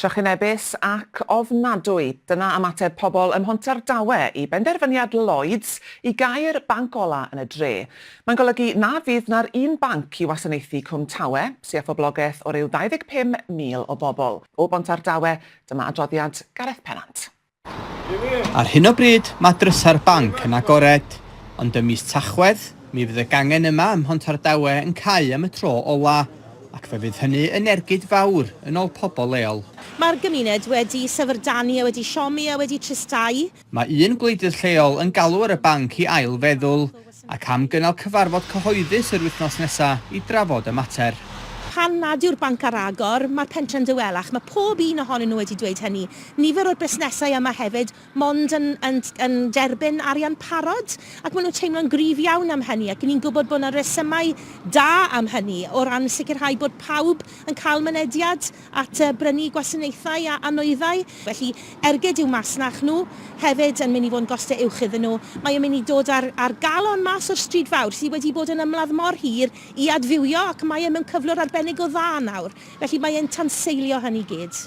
Trychinebus ac ofnadwy. Dyna ymateb pobl ym Mhontardawe i benderfyniad Lloyds i gau'r banc ola yn y dre. Mae'n golygu na fydd na'r un banc i wasanaethu Cwm Tawe, sy'n phoblogaeth o ryw 25,000 o bobl. O Pontardawe, dyma adroddiad Gareth Pennant. Ar hyn o bryd, mae drysau'r banc yn agored, ond ym mis Tachwedd, mi fydd y gangen yma ym Mhontardawe yn cau am y tro ola, ac fe fydd hynny yn ergyd fawr yn ôl pobl leol. Mae'r gymuned wedi syfrdanu a wedi siomi a wedi tristau. Mae un gwleidydd lleol yn galw ar y banc i ail feddwl ac am gynnal cyfarfod cyhoeddus yr wythnos nesaf i drafod y mater. Pan nad yw'r banc ar agor, mae'r pentref dywelach. Mae pob un ohonyn nhw wedi dweud hynny. Nifer o'r busnesau yma hefyd, mond yn derbyn arian parod, ac maen nhw'n teimlo'n gryf iawn am hynny, ac ni'n gwybod bod yna resymau da am hynny, o ran sicrhau bod pawb yn cael mynediad at brynu gwasanaethau a nwyddau. Felly, ergyd yw masnach nhw, hefyd yn mynd i fod yn gostau uwch iddyn nhw. Mae yn mynd i dod ar galon mas o'r stryd fawr, sydd wedi bod yn ymladd mor hir i adfywio, ac mae yn mewn cyflwr arbennig o dda nawr. Felly mae e'n tanseilio hynny gyd.